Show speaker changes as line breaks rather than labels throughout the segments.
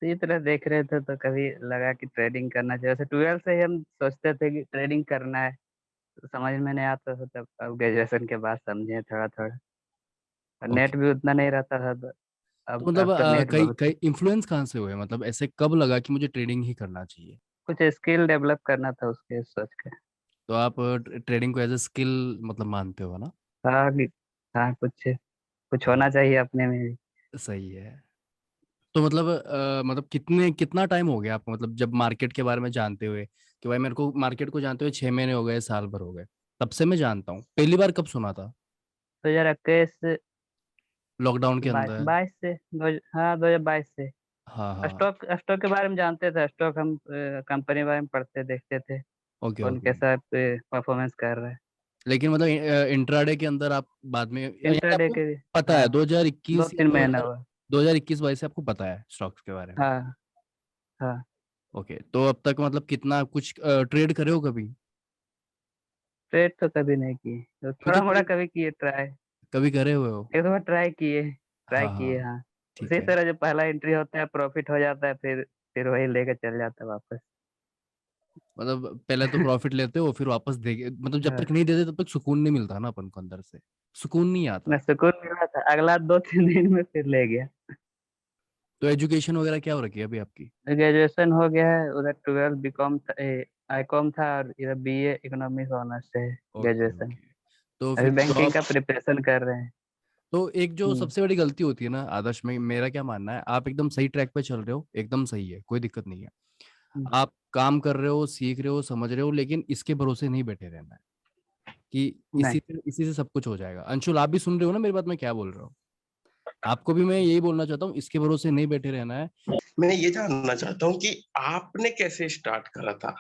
तो ये तरह देख रहे थे तो कभी लगा कि ट्रेडिंग करना चाहिए। वैसे 12 से ही हम सोचते थे कि ट्रेडिंग करना है, तो समझ में नहीं आता था तब। अब ग्रेजुएशन के बाद समझे थोड़ा थोड़ा। और नेट
ओके।
भी उतना नहीं रहता था तो
तो
अब
मतलब
तो नेट
कई
बहुत।
कई इन्फ्लुएंस कहाँ से हुए, मतलब ऐसे कब लगा कि मुझे ट्रेडिंग ही करना चाहिए?
कुछ स्किल डेवलप करना था उसके सोच के।
तो आप ट्रेडिंग को एज ए स्किल मतलब मानते हो ना?
हाँ हाँ, कुछ कुछ
हाँ,
होना चाहिए अपने में भी।
सही है। तो मतलब मतलब कितना टाइम हो गया आपको, मतलब जब मार्केट के बारे में जानते हुए, कि भाई मेरे को मार्केट को जानते हुए 6 महीने हो गए, साल भर हो गए, तब से मैं जानता हूँ, पहली बार कब सुना था?
2021
लॉकडाउन के
बाईस
अंदर?
बाईस से हाँ 2022 से।
हाँ हाँ।
स्टॉक स्टॉक के बारे में जानते थे। स्टॉक हम कंपनी के बारे में पढ़ते देखते थे,
ओके
कौन
ओके।
कैसा परफॉर्मेंस कर रहा है।
लेकिन मतलब इंट्राडे के अंदर आप बाद में, यानी
इंटरडे
आपको
के।
पता है
हाँ, दो
2021 या
तीन महीना
2000,
हुआ।
2021 22 से आपको पता है स्टॉक्स के बारे में?
हाँ हाँ।
ओके, तो अब तक मतलब कितना कुछ ट्रेड करे हो कभी?
ट्रेड तो कभी नहीं किए, तो थोड़ा
मतलब
मोड़ा कभी किए ट्राई।
कभी करे हुए हो?
एक दो बार ट्राई
हाँ
किए
हाँ।
हाँ।
ठीक
उसी
है।
तरह जो पहला एंट्री होता है प्रॉफिट हो जाता है, फिर वही लेकर चल जाता है वापस।
मतलब पहले तो प्रॉफिट लेते हो, फिर वापस दे, मतलब जब तक
हाँ,
नहीं देते तब तक सुकून नहीं मिलता ना अपन को, अंदर से सुकून नहीं
मैं
आता।
सुकून मिला था, अगला 2-3 दिन में फिर ले गया।
तो एजुकेशन वगैरह क्या हो रखी है अभी आपकी?
ग्रेजुएशन हो गया है, उधर 12 बीकॉम था, आईकॉम था, और इधर बीए इकोनॉमिक्स ऑनर्स है
ओके
ग्रेजुएशन।
ओके। तो
अभी
फिर
बैंकिंग
जॉब,
का प्रिपरेशन कर रहे हैं।
तो एक जो
हम्म।
सबसे बड़ी गलती होती है ना आदर्श में, मेरा क्या मानना है, आप एकदम सही ट्रैक पे चल रहे हो, एकदम सही है, कोई दिक्कत नहीं है।
हम्म।
आप काम कर रहे हो, सीख रहे हो, समझ रहे हो, लेकिन इसके भरोसे नहीं बैठे रहना है कि
नहीं,
इसी से सब कुछ हो जाएगा। अंशुल, आप भी सुन रहे हो ना मेरी बात, मैं क्या बोल रहा हूँ? आपको भी मैं यही बोलना चाहता हूँ, इसके भरोसे नहीं बैठे रहना है।
मैं ये जानना चाहता हूँ कि आपने कैसे स्टार्ट करा था?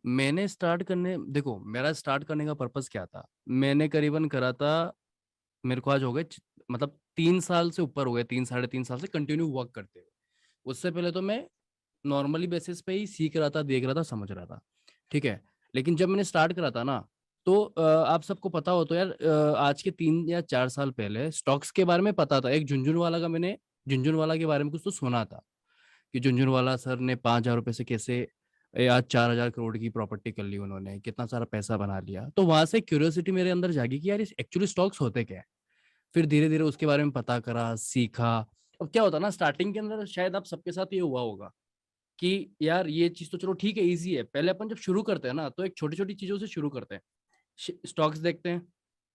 मैंने स्टार्ट करने, देखो मेरा स्टार्ट करने का पर्पस क्या था, मैंने करीबन करा था, मेरे को आज हो गए मतलब 3 साल से ऊपर हो गए, 3 साढ़े 3 साल से कंटिन्यू वर्क करते हुए। उससे पहले तो मैं नॉर्मली बेसिस पे ही सीख रहा था, देख रहा था, समझ रहा था, ठीक है। लेकिन जब मैंने स्टार्ट करा था ना, तो आप सबको पता हो तो यार, आज के 3 या 4 साल पहले स्टॉक्स के बारे में पता था, एक झुंझुनवाला का मैंने झुंझुनवाला के बारे में कुछ तो सुना था, कि झुंझुनवाला सर ने 5,000 रुपए से कैसे आज 4,000 करोड़ की प्रॉपर्टी कर ली, उन्होंने कितना सारा पैसा बना लिया। तो वहां से क्यूरियोसिटी मेरे अंदर जागी कि यार एक्चुअली स्टॉक्स होते क्या है। फिर धीरे धीरे उसके बारे में पता करा, सीखा। अब क्या होता है ना, स्टार्टिंग के अंदर शायद आप सबके साथ ये हुआ होगा कि यार ये चीज तो चलो ठीक है, इजी है। पहले अपन जब शुरू करते हैं ना, तो एक छोटी छोटी चीजों से शुरू करते हैं, स्टॉक्स देखते हैं,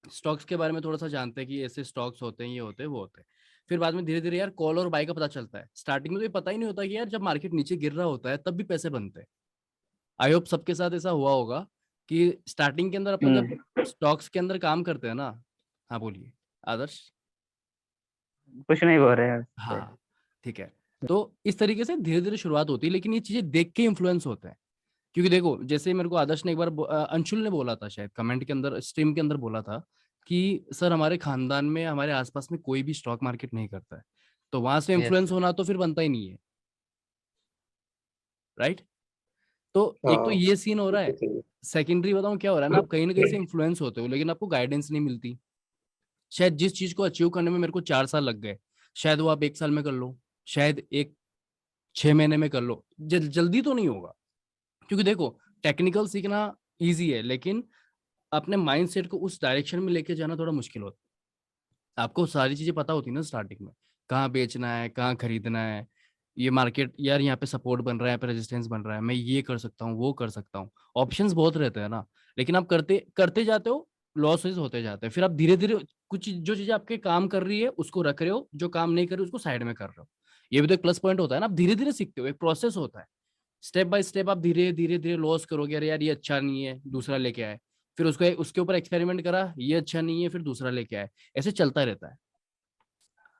स्टॉक्स के बारे में थोड़ा सा जानते हैं कि ऐसे स्टॉक्स होते हैं, ये होते हैं, वो होते हैं। फिर बाद में धीरे धीरे यार कॉल और बाय का पता चलता है। स्टार्टिंग में तो ये पता ही नहीं होता कि यार जब मार्केट नीचे गिर रहा होता है तब भी पैसे बनते हैं। आई होप सबके साथ ऐसा हुआ होगा कि स्टार्टिंग के अंदर अपन जब स्टॉक्स के अंदर काम करते हैं ना। हाँ बोलिए आदर्श।
कुछ नहीं बोल रहे हैं उससे।
हाँ, ठीक है। तो इस तरीके से धीरे धीरे शुरुआत होती है, लेकिन ये चीजें देख के इन्फ्लुएंस होते हैं। क्योंकि देखो, जैसे मेरे को आदर्श ने एक बार अंशुल ने बोला था, शायद कमेंट के अंदर, स्ट्रीम के अंदर बोला था कि सर हमारे खानदान में, हमारे आसपास में कोई भी स्टॉक मार्केट नहीं करता है। तो वहां से
यस।
इन्फ्लुएंस होना तो फिर बनता ही नहीं है, राइट? तो एक तो
हाँ,
ये सीन हो
ये
रहा
तो
है।
सही
सेकेंडरी बताऊं क्या हो रहा है ना, आप कहीं ना कहीं से इन्फ्लुएंस होते हो, लेकिन आपको गाइडेंस नहीं मिलती। शायद जिस चीज को अचीव करने में मेरे को 4 साल लग गए, शायद वो आप 1 साल में कर लो, शायद एक 6 महीने में कर लो। जल्दी तो नहीं होगा। क्योंकि देखो, टेक्निकल सीखना इजी है, लेकिन अपने माइंड सेट को उस डायरेक्शन में लेके जाना थोड़ा मुश्किल होता है। आपको सारी चीजें पता होती है ना स्टार्टिंग में, कहाँ बेचना है, कहाँ खरीदना है, ये मार्केट यार यहाँ पे सपोर्ट बन रहा है, यहाँ पे रेजिस्टेंस बन रहा है, मैं ये कर सकता हूँ, वो कर सकता हूँ। ऑप्शंस बहुत रहते हैं ना। लेकिन आप करते करते जाते हो, लॉसेस होते जाते हैं। फिर आप धीरे धीरे कुछ जो चीजें आपके काम कर रही है उसको रख रहे हो, जो काम नहीं कर रही उसको साइड में कर रहे हो। ये भी तो एक प्लस पॉइंट होता है ना, आप धीरे धीरे सीखते हो, एक प्रोसेस होता है। स्टेप बाय स्टेप आप धीरे धीरे धीरे लॉस करोगे, अरे यार ये अच्छा नहीं है, दूसरा लेके आए। फिर उसको उसके ऊपर एक्सपेरिमेंट करा, ये अच्छा नहीं है, फिर दूसरा लेके आए। ऐसे चलता रहता है।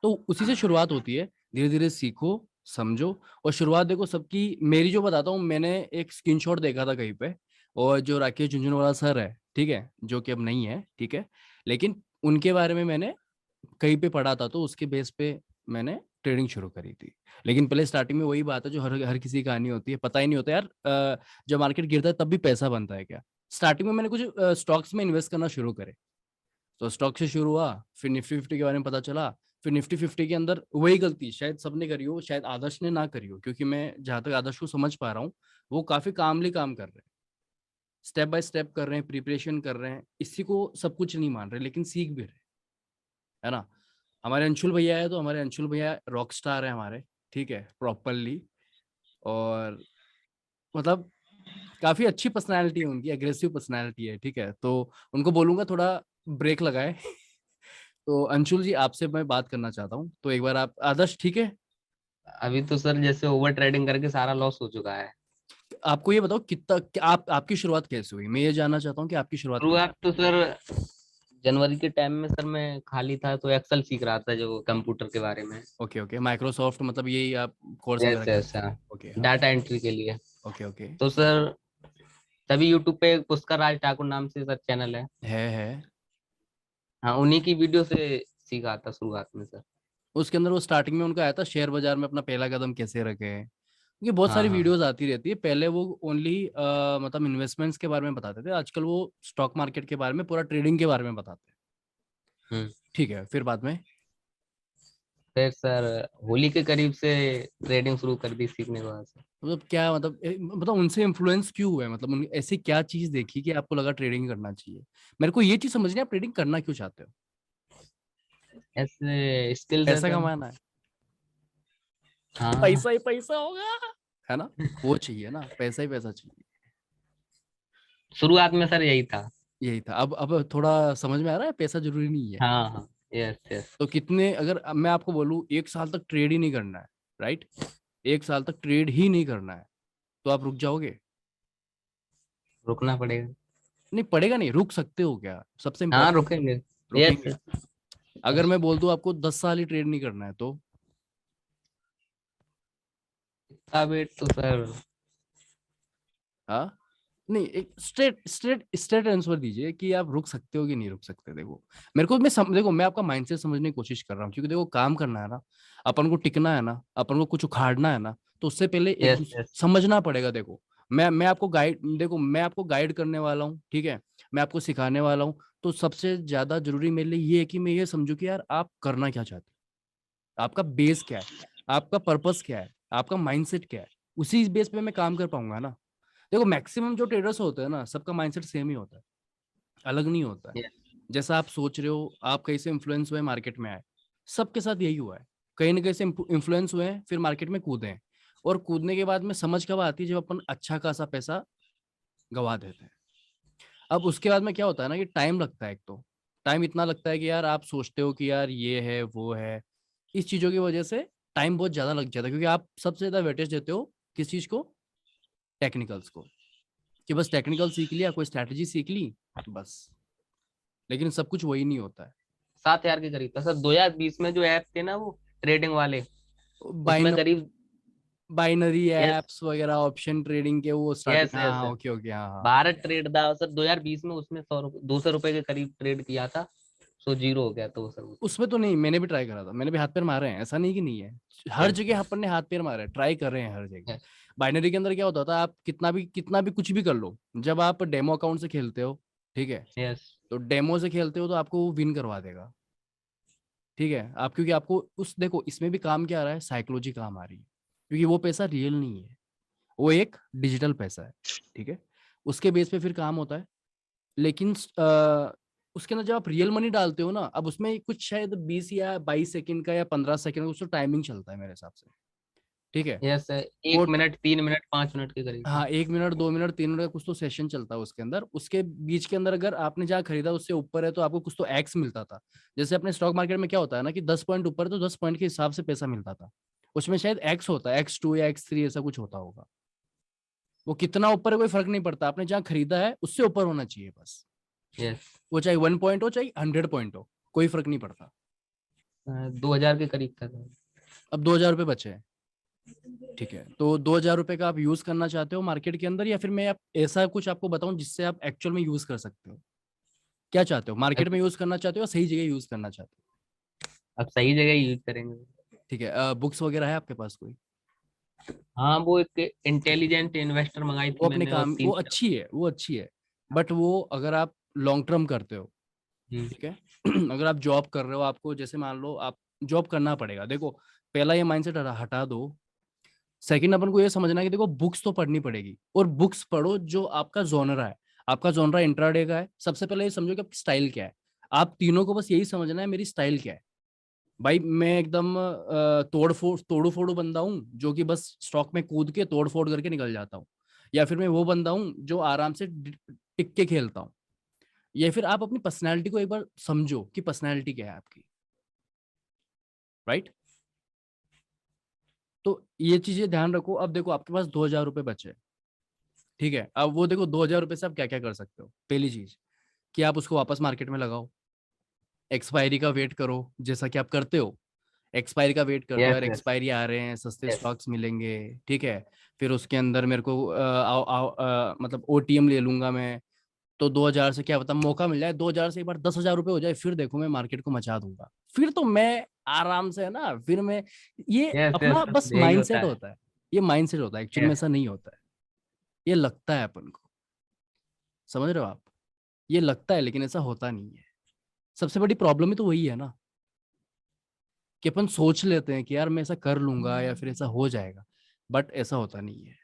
तो उसी से शुरुआत होती है, धीरे धीरे सीखो, समझो। और शुरुआत देखो सबकी, मेरी जो बताता हूँ, मैंने एक स्क्रीनशॉट देखा था कहीं पे, और जो राकेश झुंझुनवाला सर है, ठीक है, जो कि अब नहीं है, ठीक है, लेकिन उनके बारे में मैंने कहीं पे पढ़ा था, तो उसके बेस पे मैंने ट्रेडिंग शुरू करी थी। लेकिन पहले स्टार्टिंग में वही बात है जो हर हर किसी की कहानी होती है, पता ही नहीं होता यार, जब मार्केट गिरता है तब भी पैसा बनता है क्या। स्टार्टिंग में मैंने कुछ स्टॉक्स में इन्वेस्ट करना शुरू करे। तो स्टॉक से शुरू हुआ, फिर निफ्टी फिफ्टी के बारे में पता चला, फिर निफ्टी 50 के अंदर वही गलती शायद सबने करी हो, शायद आदर्श ने ना करी हो, क्योंकि मैं जहां तक आदर्श को समझ पा रहा हूँ वो काफी कामली काम कर रहे हैं, स्टेप बाय स्टेप कर रहे हैं, प्रिपरेशन कर रहे हैं, इसी को सब कुछ नहीं मान रहे लेकिन सीख भी रहे, है ना। हमारे अंशुल भैया है तो हमारे अंशुल भैया रॉक स्टार है हमारे, ठीक है, प्रॉपरली। और मतलब काफी अच्छी पर्सनालिटी है उनकी, एग्रेसिव पर्सनालिटी है, ठीक है। तो उनको बोलूंगा थोड़ा ब्रेक लगाए। तो अंशुल जी आपसे मैं बात करना चाहता हूँ, तो एक बार आप आदर्श, ठीक है,
अभी तो सर जैसे ओवर ट्रेडिंग करके सारा लॉस हो चुका है।
आपको ये बताओ कितना आपकी शुरुआत कैसे हुई, मैं ये जानना चाहता हूँ कि आपकी शुरुआत कैसे
शुरुआत तो सर जनवरी के टाइम में सर मैं खाली था तो एक्सेल सीख रहा था जो कंप्यूटर के बारे में।
हुई? ओके ओके, माइक्रोसॉफ्ट मतलब यही आप कोर्स वगैरह
यस
कर
यस
रहे थे? ओके, हाँ,
डाटा एंट्री के लिए।
Okay okay.
तो सर तभी यूट्यूब पे एक पुष्कर राज ठाकुर नाम से सर चैनल है।
है।
हाँ उन्हीं की वीडियो से सीखा था शुरुआत में सर।
उसके अंदर वो स्टार्टिंग में उनका आया था शेयर बाजार में अपना पहला कदम कैसे रखे, क्योंकि बहुत
हाँ
सारी
हाँ
वीडियोस आती रहती है। पहले वो ओनली मतलब इन्वेस्टमेंट्स के बारे में बताते थे, आजकल वो स्टॉक मार्केट के बारे में, पूरा ट्रेडिंग के बारे में बताते हैं।
हम्म।
ठीक है, फिर बाद में
फिर सर होली के करीब से ट्रेडिंग शुरू कर दी सीखने के बाद से।
मतलब क्या, मतलब मतलब उनसे इन्फ्लुएंस क्यों हुए, मतलब ऐसी क्या चीज देखी कि आपको लगा ट्रेडिंग करना चाहिए? मेरे को ये चीज समझनी है, आप ट्रेडिंग करना क्यों चाहते हो?
ऐसे स्किल्स है
पैसा
सर।
कमाना है,
हाँ
पैसा ही पैसा होगा, है ना। वो चाहिए ना, पैसा ही पैसा चाहिए।
शुरुआत में सर यही था।
यही था। अब थोड़ा समझ में आ रहा है, पैसा जरूरी नहीं है।
हाँ हाँ यस यस।
तो कितने, अगर अब मैं आपको बोलूं 1 साल तक ट्रेड ही नहीं करना है, राइट, 1 साल तक ट्रेड ही नहीं करना है, तो आप रुक जाओगे?
रुकना पड़ेगा।
नहीं पड़ेगा, नहीं रुक सकते हो क्या, सबसे
हाँ
इंपॉर्टेंट।
रुकेंगे। यस
रुकेंगे। अगर मैं बोल दूं आपको 10 साल ही ट्रेड नहीं करना है तो?
इतना वेट तो सर।
हाँ, नहीं, एक स्ट्रेट स्ट्रेट स्ट्रेट आंसर दीजिए कि आप रुक सकते हो कि नहीं रुक सकते। देखो मेरे को, देखो मैं आपका माइंडसेट समझने की कोशिश कर रहा हूँ, क्योंकि देखो काम करना है ना, अपन को टिकना है ना, अपन को कुछ उखाड़ना है ना, तो उससे पहले एक
यस
दूसरे
यस
समझना पड़ेगा। देखो मैं आपको गाइड, देखो मैं आपको गाइड करने वाला हूँ, ठीक है, मैं आपको सिखाने वाला हूँ। तो सबसे ज्यादा जरूरी मेरे लिए ये है कि मैं ये समझू कि यार आप करना क्या चाहते हो, आपका बेस क्या है, आपका पर्पस क्या है, आपका माइंडसेट क्या है, उसी बेस पे मैं काम कर पाऊंगा ना। देखो मैक्सिमम जो ट्रेडर्स होते हैं ना, सबका माइंडसेट सेम ही होता है, अलग नहीं होता है।
यस।
जैसा आप सोच रहे हो, आप कहीं से इन्फ्लुएंस हुए मार्केट में आए, सबके साथ यही हुआ है, कहीं ना कहीं से इन्फ्लुएंस हुए हैं, फिर मार्केट में कूदे हैं। और कूदने के बाद में समझ कब आती है, जब अपन अच्छा खासा पैसा गवा देते हैं। अब उसके बाद में क्या होता है ना कि टाइम लगता है, एक तो टाइम इतना लगता है कि यार आप सोचते हो कि यार ये है वो है, इस चीजों की वजह से टाइम बहुत ज्यादा लग जाता है, क्योंकि आप सबसे ज्यादा वेटेज देते हो किस चीज को, टेक्निकल्स को, कि बस टेक्निकल सीख लिया, कोई स्ट्रैटेजी सीख ली बस। लेकिन सब कुछ वही नहीं होता है।
7,000 के करीब था सर 2020 में जो ऐप थे ना वो ट्रेडिंग वाले। उसमें
बाइन
करीब।
बाइनरी
यस
एप्स वगैरह, ऑप्शन ट्रेडिंग के वो स्टार्टिंग,
यस
हाँ
यस।
हाँ, ओके ओके, हाँ हाँ।
भारत ट्रेड था सर 2020 में उसमें 200 रुपए के करीब ट्रेड किया था। सो जीरो हो गया था वो सर उसमें।
उसमें तो नहीं, मैंने भी ट्राई करा था, मैंने भी हाथ पैर मारे हैं, ऐसा नहीं कि नहीं है। हर
यस
जगह अपन ने हाथ पैर मारे, ट्राई कर रहे हैं हर जगह।
यस
बाइनरी के अंदर क्या होता था, आप कितना भी कुछ भी कर लो, जब आप डेमो अकाउंट से खेलते हो, ठीक है,
यस
तो डेमो से खेलते हो तो आपको वो विन करवा देगा, ठीक है। आप क्योंकि आपको उस, देखो इसमें भी काम क्या आ रहा है, साइकोलॉजी काम आ रही है, क्योंकि वो पैसा रियल नहीं है, वो एक डिजिटल पैसा है, ठीक है। उसके बेस पे फिर काम होता है। लेकिन उसके अंदर जब आप रियल मनी डालते हो ना, अब उसमें कुछ शायद 20 या 22 सेकंड का या 15 सेकंड का कुछ तो टाइमिंग चलता है मेरे हिसाब से, ठीक है।
यस।
वो
1 मिनट 3 मिनट 5 मिनट के करीब
हाँ,
था।
1 मिनट 2 मिनट 3 मिनट का कुछ तो सेशन चलता है उसके अंदर। उसके बीच के अंदर अगर आपने जहाँ खरीदा उससे ऊपर है तो आपको कुछ तो एक्स मिलता था। जैसे अपने स्टॉक मार्केट में क्या होता है ना कि 10 पॉइंट ऊपर है तो 10 पॉइंट के हिसाब से पैसा मिलता था। उसमें शायद एक्स होता है, X2 या X3 ऐसा कुछ होता होगा। वो कितना ऊपर है कोई फर्क नहीं पड़ता, आपने जहाँ खरीदा है उससे ऊपर होना चाहिए बस।
यस।
वो चाहे 1 पॉइंट हो चाहे 100 पॉइंट हो, कोई फर्क नहीं पड़ता।
2,000 के करीब था सर।
अब 2,000 रुपये बचे हैं, ठीक है, तो 2,000 रुपये का आप यूज करना चाहते हो मार्केट के अंदर, या फिर मैं आप ऐसा कुछ आपको बताऊं जिससे आप एक्चुअल में यूज कर सकते हो? क्या चाहते हो, मार्केट में यूज करना चाहते हो या सही जगह यूज करना चाहते
अब सही जगह यूज करेंगे।
हो? ठीक है, बुक्स वगैरह है आपके पास कोई?
हाँ वो एक इंटेलिजेंट इन्वेस्टर मंगाई
वो
थी
अपने
मैंने और
काम, वो
तीन।
अच्छी है, वो अच्छी है, बट वो अगर आप लॉन्ग टर्म करते हो,
हम्म।
ठीक है। अगर आप जॉब कर रहे हो, आपको जैसे मान लो आप जॉब करना पड़ेगा। देखो पहला ये माइंडसेट हटा दो। सेकंड अपन को ये समझना है कि देखो बुक्स तो पढ़नी पड़ेगी, और बुक्स पढ़ो जो आपका जोनरा है। आपका जोनरा इंट्राडे का है, सबसे पहले ये समझो कि आपकी स्टाइल क्या है। आप तीनों को बस यही समझना है मेरी स्टाइल क्या है। भाई मैं एकदम तोड़ू फोड़ू बंदा हूँ जो कि बस स्टॉक में कूद के तोड़ फोड़ करके निकल जाता हूँ, या फिर मैं वो बंदा हूँ जो आराम से टिक के खेलता हूँ। या फिर आप अपनी पर्सनैलिटी को एक बार समझो कि पर्सनैलिटी क्या है आपकी, राइट। तो ये चीजें ध्यान रखो। अब देखो आपके पास 2,000 रुपये बचे, ठीक है। अब वो देखो 2,000 रुपये से आप क्या क्या कर सकते हो। पहली चीज कि आप उसको वापस मार्केट में लगाओ, एक्सपायरी का वेट करो जैसा कि आप करते हो। एक्सपायरी का वेट करते हो
यस
यार,
यस
एक्सपायरी आ रहे हैं, सस्ते
यस।
स्टॉक्स मिलेंगे, ठीक है। फिर उसके अंदर मेरे को मतलब ओटीएम ले लूंगा मैं। तो 2,000 से क्या पता मौका मिल जाए, 2,000 से एक बार 10,000 रुपये हो जाए, फिर देखो मैं मार्केट को मचा दूंगा। फिर तो मैं आराम से है ना, फिर मैं ये
यस यस,
अपना बस
यही होता
माइंडसेट
है।
होता है। ये माइंडसेट होता है, एक्चुअली में
यस।
ऐसा नहीं होता है। ये लगता है अपन को, समझ रहे हो आप। ये लगता है लेकिन ऐसा होता नहीं है। सबसे बड़ी प्रॉब्लम ही तो वही है ना, कि अपन सोच लेते हैं कि यार मैं ऐसा कर लूंगा या फिर ऐसा हो जाएगा, बट ऐसा होता नहीं है।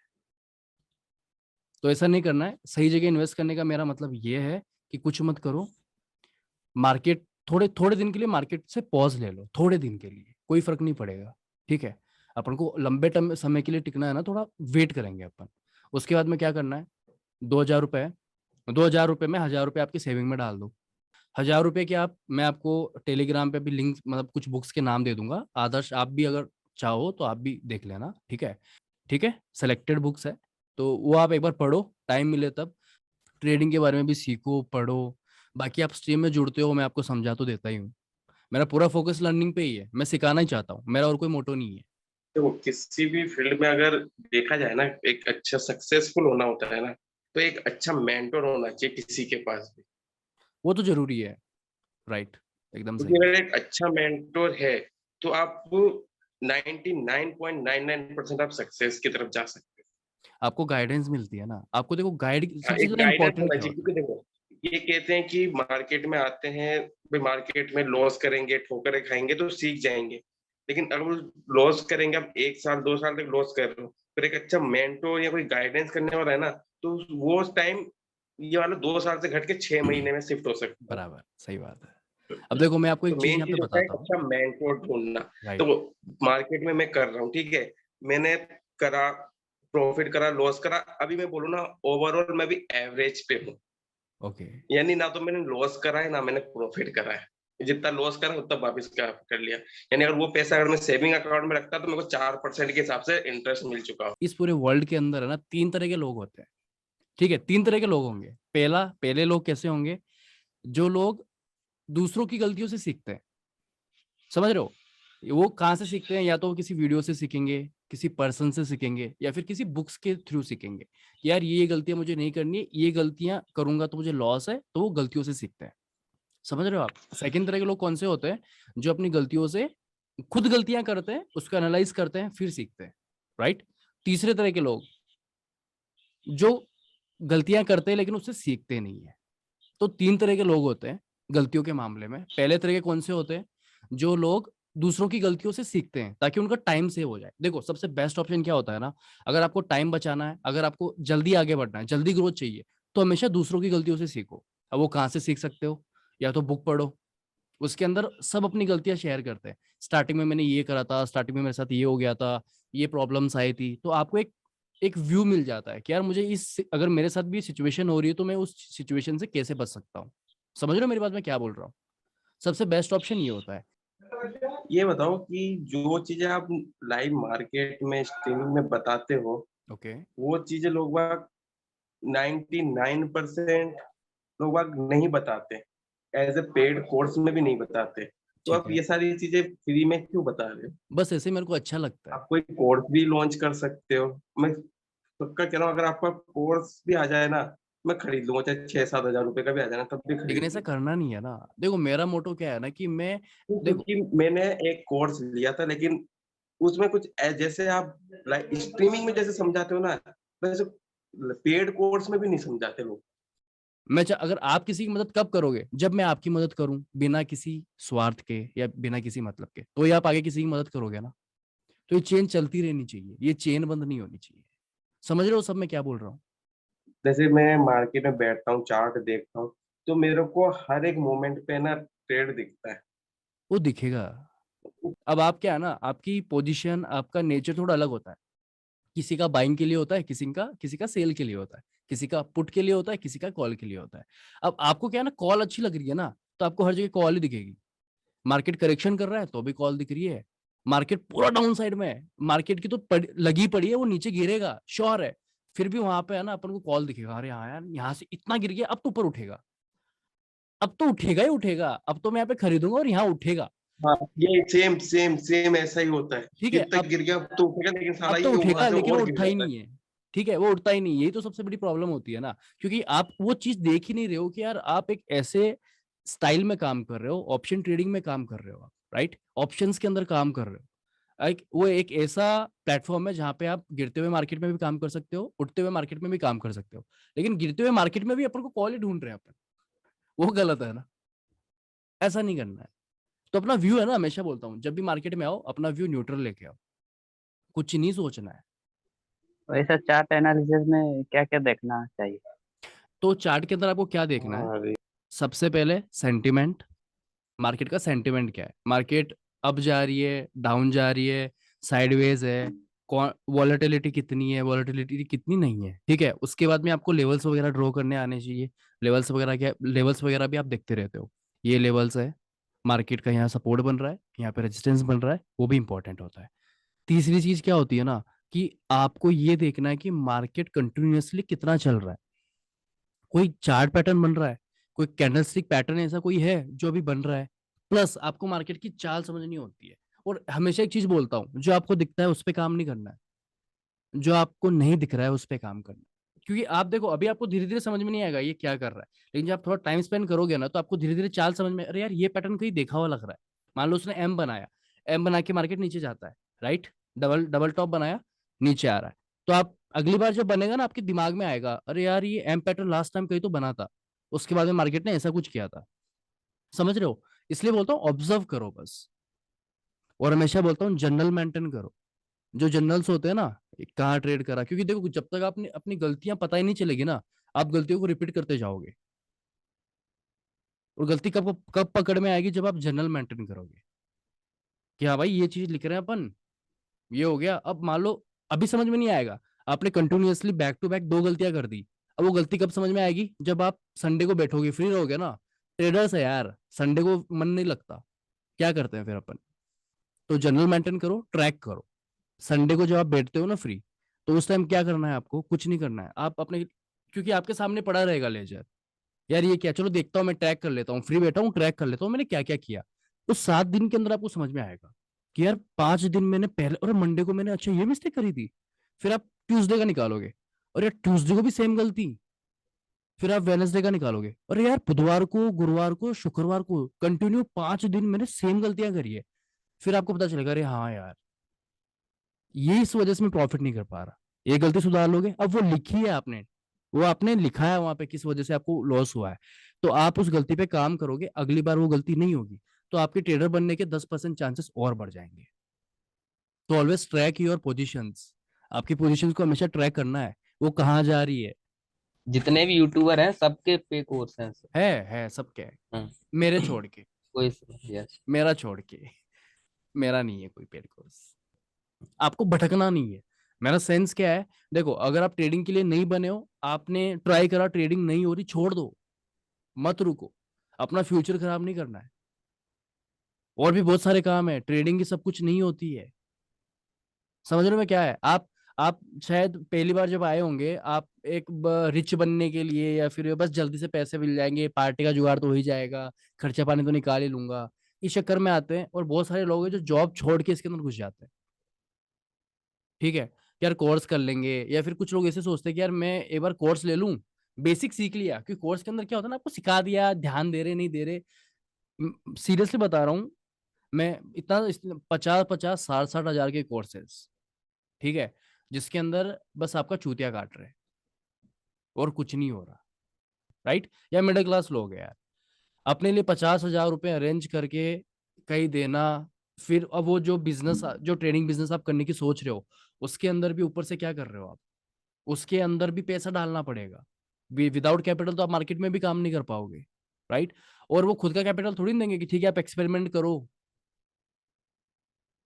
तो ऐसा नहीं करना है। सही जगह इन्वेस्ट करने का मेरा मतलब ये है कि कुछ मत करो। मार्केट थोड़े थोड़े दिन के लिए मार्केट से पॉज ले लो, थोड़े दिन के लिए कोई फर्क नहीं पड़ेगा, ठीक है। अपन को लंबे टर्म समय के लिए टिकना है ना, थोड़ा वेट करेंगे अपन। उसके बाद में क्या करना है, 2,000 रुपये, 2,000 रुपये में 1,000 रुपये आपकी सेविंग में डाल दो। 1,000 रुपये के आप, मैं आपको टेलीग्राम पे भी लिंक, मतलब कुछ बुक्स के नाम दे दूंगा। आदर्श आप भी अगर चाहो तो आप भी देख लेना, ठीक है। ठीक है, सेलेक्टेड बुक्स है, तो वो आप एक बार पढ़ो, टाइम मिले तब। ट्रेडिंग के बारे में भी सीखो, पढ़ो। बाकी आप स्ट्रीम में जुड़ते हो, मैं आपको समझा तो देता ही हूँ। मेरा पूरा फोकस लर्निंग पे ही है, मैं सिखाना ही चाहता हूँ, मेरा और कोई मोटो नहीं है।
तो किसी भी फील्ड में अगर देखा जाए ना, एक अच्छा सक्सेसफुल होना होता है ना, तो एक अच्छा मेंटर होना चाहिए किसी के पास भी।
वो तो जरूरी है, राइट, एकदम
क्योंकि
सही बात।
अगर एक अच्छा मेंटर है तो आप 99.99% आप सक्सेस की तरफ जा सकते
आपको गाइडेंस मिलती है ना, आपको देखो गाइड
हो।
सबसे
एक
ज्यादा
गाइडेंस
इंपॉर्टेंट
होना
क्या
चाहिए,
होता
क्योंकि देखो ये कहते हैं कि मार्केट में आते हैं, भाई मार्केट में लॉस करेंगे, ठोकरें खाएंगे तो सीख जाएंगे। लेकिन अगर लॉस करेंगे, आप 1 साल 2 साल तक लॉस कर रहे हो, फिर एक अच्छा मेंटोर या कोई गाइडेंस करने वाला है ना, तो वो टाइम ये वाला 2 साल से घट के 6 महीने में शिफ्ट हो
है।
सकता है।
बराबर, सही बात है। अब देखो मैं आपको
तो
एक चीज
मेन
यहाँ पे
चीज होता है एक
बताता हूँ।
अच्छा मेंटोर ढूंढना। तो
राइट।
मार्केट में मैं कर रहा हूँ, ठीक है, मैंने करा, प्रॉफिट करा, लॉस करा, अभी मैं बोलूँ ना, ओवरऑल मैं भी एवरेज पे हूँ।
ओके।
यानी ना तो मैंने लॉस करा है, ना मैंने प्रॉफिट करा है। जितना लॉस करा उतना वापस कर लिया। यानी अगर वो पैसा अगर मैं सेविंग अकाउंट में रखता तो मेरे को 4% के हिसाब से इंटरेस्ट मिल चुका हो।
इस पूरे वर्ल्ड के अंदर है ना 3 तरह के लोग होते हैं, ठीक है। 3 तरह के लोग होंगे। पहले लोग कैसे होंगे, जो लोग दूसरों की गलतियों से सीखते हैं, समझ रहे हो। वो कहाँ से सीखते हैं, या तो वो किसी वीडियो से सीखेंगे, किसी पर्सन से सीखेंगे, या फिर किसी बुक्स के थ्रू सीखेंगे। यार ये गलतियां मुझे नहीं करनी है, ये गलतियां करूंगा तो मुझे लॉस है, तो वो गलतियों से सीखते हैं। समझ रहे हो आप। सेकंड तरह के लोग कौन से होते हैं, जो अपनी गलतियों से खुद गलतियां करते हैं, उसको एनालाइज करते हैं, फिर सीखते हैं, राइट। तीसरे तरह के लोग जो गलतियां करते हैं लेकिन उससे सीखते नहीं है। तो 3 तरह के लोग होते हैं गलतियों के मामले में। पहले तरह के कौन से होते हैं, जो लोग दूसरों की गलतियों से सीखते हैं ताकि उनका टाइम सेव हो जाए। देखो सबसे बेस्ट ऑप्शन क्या होता है ना, अगर आपको टाइम बचाना है, अगर आपको जल्दी आगे बढ़ना है, जल्दी ग्रोथ चाहिए, तो हमेशा दूसरों की गलतियों से सीखो। अब वो कहाँ से सीख सकते हो, या तो बुक पढ़ो, उसके अंदर सब अपनी गलतियां शेयर करते हैं। स्टार्टिंग में मैंने ये करा था, स्टार्टिंग में मेरे साथ ये हो गया था, ये प्रॉब्लम्स आई थी, तो आपको एक एक व्यू मिल जाता है कि यार मुझे इस, अगर मेरे साथ भी सिचुएशन हो रही है तो मैं उस सिचुएशन से कैसे बच सकता हूँ। समझ रहे हो मेरी बात मैं क्या बोल रहा हूँ। सबसे बेस्ट ऑप्शन ये होता है।
ये बताओ कि जो चीजें आप लाइव मार्केट में स्ट्रीमिंग में बताते हो,
ओके।
वो चीजें लोग बाग 99% लोग बाग नहीं बताते, एज ए पेड कोर्स में भी नहीं बताते। तो
ठीक
आप
है,
ये सारी चीजें फ्री में क्यों बता रहे हो?
बस ऐसे मेरे को अच्छा लगता है।
आप कोई कोर्स भी लॉन्च कर सकते हो। मैं सबका कह रहा हूँ, अगर आपका कोर्स भी आ जाए ना, मैं खरीद लूंगा, चाहे 6-7 हज़ार रुपए का भी आ जाए ना, तब भी
लेकिन
खरीद
ऐसा
लूंगा।
करना नहीं है ना। देखो मेरा मोटो क्या है ना कि मैं, देखो
क्योंकि मैंने एक कोर्स लिया था, लेकिन उसमें कुछ जैसे आप लाइक स्ट्रीमिंग में जैसे समझाते हो ना, वैसे पेड कोर्स में भी नहीं समझाते लोग।
अगर आप किसी की मदद कब करोगे, जब मैं आपकी मदद करूं बिना किसी स्वार्थ के या बिना किसी मतलब के, तो ही आप आगे किसी की मदद करोगे ना। तो ये चेन चलती रहनी चाहिए, ये चेन बंद नहीं होनी चाहिए। समझ रहे हो सब मैं क्या बोल रहा हूँ?
जैसे मैं मार्केट में बैठता हूँ, चार्ट देखता हूँ, तो मेरे को हर एक मोमेंट पे ना ट्रेड दिखता है।
वो दिखेगा। अब आप क्या है ना, आपकी पोजीशन, आपका नेचर थोड़ा अलग होता है। किसी का बाइंग के लिए होता है, किसी का सेल के लिए होता है, किसी का पुट के लिए होता है, किसी का कॉल के लिए होता है। अब आपको क्या है ना, कॉल अच्छी लग रही है ना, तो आपको हर जगह कॉल ही दिखेगी। मार्केट करेक्शन कर रहा है तो भी कॉल दिख रही है। मार्केट पूरा डाउन साइड में है, मार्केट की तो लगी पड़ी है, वो नीचे गिरेगा श्योर है, फिर भी वहां पे है ना अपन को कॉल दिखेगा, अरे हाँ यार यहाँ से इतना गिर गया, अब तो ऊपर उठेगा, अब तो उठेगा ही उठेगा, अब तो मैं यहाँ पे खरीदूंगा और यहाँ उठेगा।
हाँ, ये सेम सेम सेम ऐसा ही होता है
ठीक
कि
है,
अब तक गिर गया, अब तो उठेगा, लेकिन साला
अब तो
ये वहां
उठेगा
से
लेकिन वो
और गिर
उठता ही
जाता है।
नहीं है। ठीक है, वो उठता ही नहीं है, यही तो सबसे बड़ी प्रॉब्लम होती है ना, क्योंकि आप वो चीज देख ही नहीं रहे हो कि यार आप एक ऐसे स्टाइल में काम कर रहे हो, ऑप्शन ट्रेडिंग में काम कर रहे हो आप, राइट, ऑप्शंस के अंदर काम कर रहे हो। वो एक ऐसा प्लेटफॉर्म है जहां पे आप गिरते हुए मार्केट में भी काम कर सकते हो, उठते हुए मार्केट में भी काम कर सकते हो, लेकिन गिरते हुए मार्केट में भी अपन को कॉल ही ढूंढ रहे हैं अपन, वो गलत है ना, ऐसा नहीं करना है। तो अपना व्यू है ना, हमेशा बोलता हूँ जब भी मार्केट में आओ अपना व्यू न्यूट्रल लेके आओ, कुछ नहीं सोचना है।
वैसे चार्ट एनालिसिस में क्या क्या देखना चाहिए?
तो चार्ट के अंदर आपको क्या देखना है,
हाँ,
सबसे पहले सेंटिमेंट, मार्केट का सेंटिमेंट क्या है, मार्केट अप जा रही है, डाउन जा रही है, साइडवेज है, वॉलेटिलिटी कितनी है, वॉलेटिलिटी कितनी नहीं है। ठीक है, उसके बाद में आपको लेवल्स वगैरह ड्रॉ करने आने चाहिए। लेवल्स वगैरह क्या, लेवल्स वगैरह भी आप देखते रहते हो, ये लेवल्स है, मार्केट का यहाँ सपोर्ट बन रहा है, यहाँ पे रेजिस्टेंस बन रहा है, वो भी इंपॉर्टेंट होता है। तीसरी चीज क्या होती है ना, कि आपको ये देखना है कि मार्केट कंटिन्यूअसली कितना चल रहा है, कोई चार्ट पैटर्न बन रहा है, कोई कैंडलस्टिक पैटर्न ऐसा कोई है जो अभी बन रहा है, प्लस आपको मार्केट की चाल समझनी होती है। और हमेशा एक चीज बोलता हूँ, जो आपको दिखता है उस पर काम नहीं करना है, जो आपको नहीं दिख रहा है उस पर काम करना है। क्योंकि आप देखो अभी आपको धीरे धीरे समझ में नहीं आएगा ये क्या कर रहा है, लेकिन जब आप थोड़ा टाइम स्पेंड करोगे ना तो आपको धीरे धीरे चाल समझ में, अरे यार ये पैटर्न कहीं देखा हुआ लग रहा है। मान लो उसने एम बनाया, एम बना के मार्केट नीचे जाता है, राइट, डबल डबल टॉप बनाया, नीचे आ रहा है, तो आप अगली बार जब बनेगा ना आपके दिमाग में आएगा, अरे यार ये एम पैटर्न लास्ट टाइम कहीं तो बना था, उसके बाद में मार्केट ने ऐसा कुछ किया था। समझ रहे हो? इसलिए बोलता हूँ ऑब्जर्व करो बस। और हमेशा बोलता हूँ जनरल मेंटेन करो, जो जनरल्स होते हैं ना, कहाँ ट्रेड करा, क्योंकि देखो जब तक आपने अपनी गलतियां पता ही नहीं चलेगी ना, आप गलतियों को रिपीट करते जाओगे। और गलती कब कब पकड़ में आएगी, जब आप जनरल मेंटेन करोगे कि हाँ भाई ये चीज लिख रहे हैं अपन, ये हो गया। अब मान लो अभी समझ में नहीं आएगा, आपने कंटिन्यूअसली बैक टू बैक दो गलतियां कर दी, अब वो गलती कब समझ में आएगी, जब आप संडे को बैठोगे, फ्री रहोगे ना। ट्रेडर्स है यार, संडे को मन नहीं लगता, क्या करते हैं फिर अपन, तो जनरल मेंटेन करो, ट्रैक करो। संडे को जब आप बैठते हो ना फ्री, तो उस टाइम क्या करना है, आपको कुछ नहीं करना है, आप अपने, क्योंकि आपके सामने पड़ा रहेगा लेजर, यार ये क्या, चलो देखता हूँ, मैं ट्रैक कर लेता हूँ, फ्री बैठा हूँ ट्रैक कर लेता हूँ मैंने क्या क्या किया। उस 7 दिन के अंदर आपको समझ में आएगा कि यार 5 दिन मैंने पहले, और मंडे को मैंने अच्छा ये मिस्टेक करी थी, फिर आप ट्यूसडे का निकालोगे, और यार ट्यूसडे को भी सेम गलती, फिर आप वेनसडे का निकालोगे, और यार बुधवार को, गुरुवार को, शुक्रवार को कंटिन्यू 5 दिन मैंने सेम गलतियां करी है। फिर आपको पता चलेगा अरे हाँ यार, ये इस वजह से मैं प्रॉफिट नहीं कर पा रहा, ये गलती सुधार लोगे, अब वो लिखी है आपने, वो आपने लिखा है वहां पे किस वजह से आपको लॉस हुआ है, तो आप उस गलती पे काम करोगे, अगली बार वो गलती नहीं होगी, तो आपके ट्रेडर बनने के 10% चांसेस और बढ़ जाएंगे। तो ऑलवेज ट्रैक योर पोजिशंस, आपकी पोजिशंस को हमेशा ट्रैक करना है, वो कहाँ जा रही है।
जितने भी यूट्यूबर हैं सबके पे कोर्स हैं सर।
है सबके है,
हम्म,
मेरे छोड़ के,
कोई यस।
मेरा छोड़ के, मेरा नहीं है कोई पेड कोर्स। आपको भटकना नहीं है, मेरा सेंस क्या है, देखो अगर आप ट्रेडिंग के लिए नहीं बने हो, आपने ट्राई करा, ट्रेडिंग नहीं हो रही, छोड़ दो, मत रुको, अपना फ्यूचर खराब नहीं करना है। और भी बहुत सारे काम है, ट्रेडिंग की सब कुछ नहीं होती है। समझ रहे हो मैं क्या है, आप शायद पहली बार जब आए होंगे, आप एक रिच बनने के लिए, या फिर बस जल्दी से पैसे मिल जाएंगे, पार्टी का जुगाड़ तो हो ही जाएगा, खर्चा पानी तो निकाल ही लूंगा, इस चक्कर में आते हैं, और बहुत सारे लोग हैं जो जॉब छोड़ के इसके अंदर घुस जाते हैं। ठीक है, कि यार कोर्स कर लेंगे, या फिर कुछ लोग ऐसे सोचते हैं कि यार मैं एक बार कोर्स ले लूं, बेसिक सीख लिया, क्योंकि कोर्स के अंदर क्या होता है ना, आपको सिखा दिया, ध्यान दे रहे नहीं दे रहे, सीरियसली बता रहा हूँ मैं, इतना 50-50 60-60 हजार के कोर्सेज, ठीक है, जिसके अंदर बस आपका चूतिया काट रहे हैं और कुछ नहीं हो रहा। राइट? या मिडिल क्लास लोग हैं यार, अपने लिए 50,000 रुपए अरेंज करके कहीं देना, फिर अब वो जो बिजनेस, जो ट्रेडिंग बिजनेस आप करने की सोच रहे हो, उसके अंदर भी ऊपर से क्या कर रहे हो आप, उसके अंदर भी पैसा डालना पड़ेगा। विदाउट कैपिटल तो आप मार्केट में भी काम नहीं कर पाओगे, राइट? और वो खुद का कैपिटल थोड़ी ना देंगे कि ठीक है आप एक्सपेरिमेंट करो,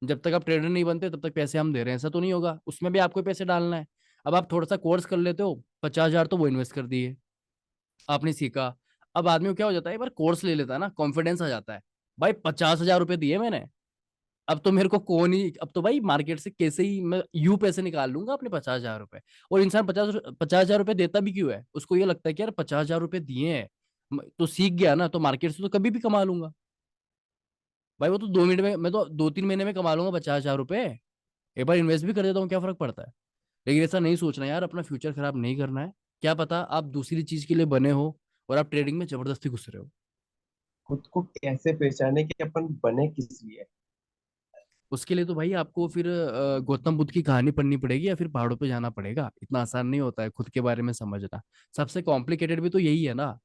जब तक आप ट्रेडर नहीं बनते तब तक पैसे हम दे रहे हैं, ऐसा तो नहीं होगा, उसमें भी आपको पैसे डालना है। अब आप थोड़ा सा कोर्स कर लेते हो, 50,000 तो वो इन्वेस्ट कर दिए, आपने सीखा। अब आदमी को क्या हो जाता है, एक बार कोर्स ले लेता है ना, कॉन्फिडेंस आ जाता है, भाई 50,000 रुपए दिए मैंने, अब तो मेरे को कौन ही, अब तो भाई मार्केट से कैसे ही मैं यू पैसे निकाल लूंगा अपने 50,000 रुपए। और इंसान 50,000 रुपए देता भी क्यों है, उसको ये लगता है कि यार 50,000 रुपए दिए हैं, तो सीख गया ना, तो मार्केट से तो कभी भी कमा लूंगा। भाई वो तो 2 मिनट में, मैं तो 2-3 महीने में कमा लूंगा 50,000 रुपए, एक बार इन्वेस्ट भी कर देता हूँ, क्या फर्क पड़ता है। लेकिन ऐसा नहीं सोचना यार, अपना फ्यूचर खराब नहीं करना है। क्या पता आप दूसरी चीज के लिए बने हो और आप ट्रेडिंग में जबरदस्ती घुस रहे हो।
खुद को कैसे पहचाने कि अपन बने किस लिए।
उसके लिए तो भाई आपको फिर गौतम बुद्ध की कहानी पढ़नी पड़ेगी या फिर पहाड़ों पे जाना पड़ेगा, इतना आसान नहीं होता है खुद के बारे में समझना। सबसे कॉम्प्लिकेटेड भी तो यही है ना।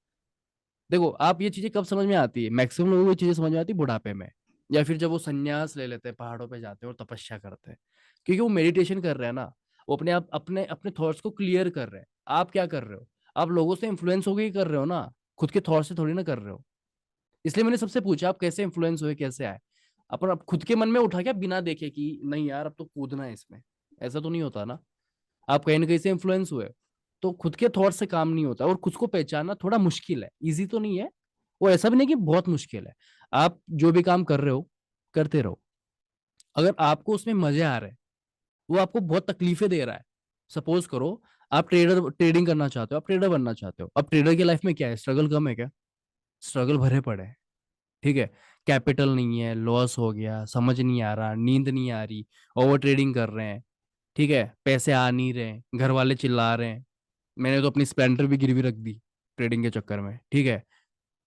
देखो आप, ये चीजें कब समझ में आती है, मैक्सिमम लोगों को ये चीजें समझ में आती है बुढ़ापे में, या फिर जब वो संन्यास ले लेते हैं, पहाड़ों पे जाते हैं और तपस्या करते हैं, क्योंकि वो मेडिटेशन कर रहे हैं ना, वो अपने आप अपने अपने थॉट्स को क्लियर कर रहे हैं। आप क्या कर रहे हो, आप लोगों से इन्फ्लुएंस होके ही कर रहे हो ना, खुद के थॉट से थोड़ी ना कर रहे हो। इसलिए मैंने सबसे पूछा आप कैसे इन्फ्लुएंस हुए, कैसे आए। अपन अब खुद के मन में उठा के बिना देखे कि नहीं यार अब तो कूदना है इसमें, ऐसा तो नहीं होता ना। आप कहीं ना कहीं से इन्फ्लुएंस हुए, तो खुद के थॉट से काम नहीं होता, और खुद को पहचानना थोड़ा मुश्किल है, इजी तो नहीं है। वो ऐसा भी नहीं कि बहुत मुश्किल है। आप जो भी काम कर रहे हो, करते रहो। अगर आपको उसमें मजे आ रहे हैं, वो आपको बहुत तकलीफें दे रहा है, सपोज करो आप ट्रेडिंग करना चाहते हो, आप ट्रेडर बनना चाहते हो, अब ट्रेडर की लाइफ में क्या है, स्ट्रगल कम है क्या? स्ट्रगल भरे पड़े हैं, ठीक है। कैपिटल नहीं है, लॉस हो गया, समझ नहीं आ रहा, नींद नहीं आ रही, ओवर ट्रेडिंग कर रहे हैं, ठीक है, पैसे आ नहीं रहे, घर वाले चिल्ला रहे हैं, मैंने तो अपनी स्प्लेंडर भी गिरवी रख दी ट्रेडिंग के चक्कर में, ठीक है।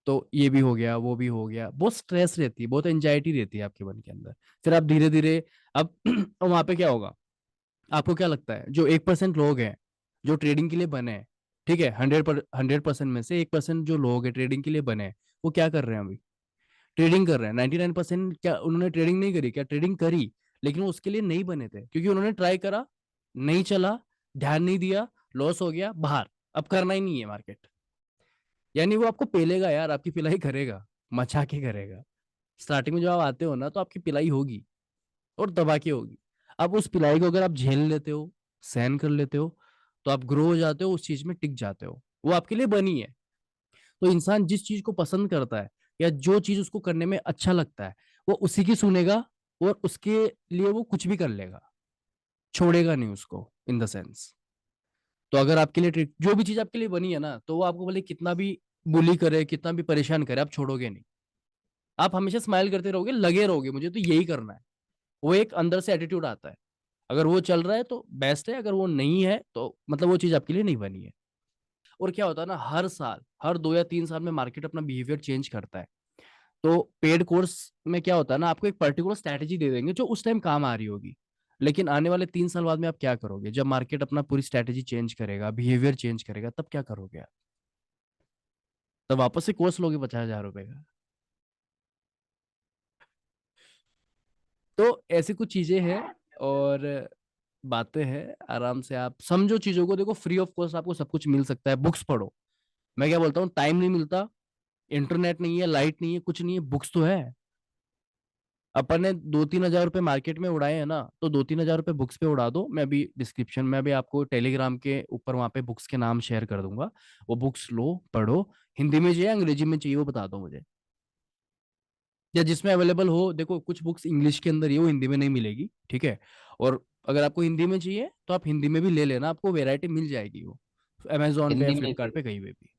तो ये भी हो गया, वो भी हो गया, बहुत स्ट्रेस रहती है, बहुत एंजाइटी रहती है आपके मन के अंदर। फिर आप धीरे धीरे, अब वहां पे क्या होगा, आपको क्या लगता है, जो 1% लोग हैं जो ट्रेडिंग के लिए बने हैं, ठीक है, 100% में से 1% जो लोग हैं ट्रेडिंग के लिए बने हैं, वो क्या कर रहे हैं अभी? ट्रेडिंग कर रहे हैं। 99% क्या उन्होंने ट्रेडिंग नहीं करी? क्या ट्रेडिंग करी, लेकिन वो उसके लिए नहीं बने थे, क्योंकि उन्होंने ट्राई करा, नहीं चला, ध्यान नहीं दिया, लॉस हो गया, बाहर, अब करना ही नहीं है मार्केट। यानी वो आपको पेलेगा यार, आपकी पिलाई करेगा, मचा के करेगा। स्टार्टिंग में जब आप आते हो ना, तो आपकी पिलाई होगी और दबा के होगी। अब उस पिलाई को अगर आप झेल लेते हो, सहन कर लेते हो, तो आप ग्रो हो जाते हो, उस चीज में टिक जाते हो, वो आपके लिए बनी है। तो इंसान जिस चीज को पसंद करता है, या जो चीज उसको करने में अच्छा लगता है, वो उसी की सुनेगा, और उसके लिए वो कुछ भी कर लेगा, छोड़ेगा नहीं उसको, इन द सेंस। तो अगर आपके लिए जो भी चीज आपके लिए बनी है ना, तो वो आपको भले कितना भी बुली करे, कितना भी परेशान करे, आप छोड़ोगे नहीं। आप हमेशा स्माइल करते रहोगे, लगे रहोगे मुझे तो यही करना है। वो एक अंदर से एटीट्यूड आता है। अगर वो चल रहा है तो बेस्ट है, अगर वो नहीं है तो मतलब वो चीज आपके लिए नहीं बनी है। और क्या होता है ना, हर साल, हर 2 या 3 साल में मार्केट अपना बिहेवियर चेंज करता है। तो पेड कोर्स में क्या होता है ना, आपको एक पर्टिकुलर स्ट्रैटेजी दे देंगे जो उस टाइम काम आ रही होगी, लेकिन आने वाले 3 साल बाद में आप क्या करोगे, जब मार्केट अपना पूरी स्ट्रैटेजी चेंज करेगा, बिहेवियर चेंज करेगा, तब क्या करोगे आप? तब वापस से कोर्स लोगे 50,000 रुपए का। तो ऐसी कुछ चीजें हैं, और बातें हैं, आराम से आप समझो चीजों को। देखो फ्री ऑफ कॉस्ट आपको सब कुछ मिल सकता है, बुक्स पढ़ो। मैं क्या बोलता हूँ, टाइम नहीं मिलता, इंटरनेट नहीं है, लाइट नहीं है, कुछ नहीं है, बुक्स तो है। अपन ने 2-3 हजार रुपए मार्केट में उड़ाए हैं ना, तो 2-3 हजार रुपए बुक्स पे उड़ा दो। मैं अभी डिस्क्रिप्शन में भी आपको टेलीग्राम के ऊपर वहां पे बुक्स के नाम शेयर कर दूंगा। वो बुक्स लो, पढ़ो। हिंदी में चाहिए, अंग्रेजी में चाहिए, वो बता दो मुझे, या जिसमें अवेलेबल हो। देखो कुछ बुक्स इंग्लिश के अंदर ही है, वो हिंदी में नहीं मिलेगी, ठीक है। और अगर आपको हिंदी में चाहिए तो आप हिंदी में भी ले लेना, आपको वेरायटी मिल जाएगी वो, अमेजोन पे,
हिंदी में
फ्लिपकार्ट पे, कहीं पे भी।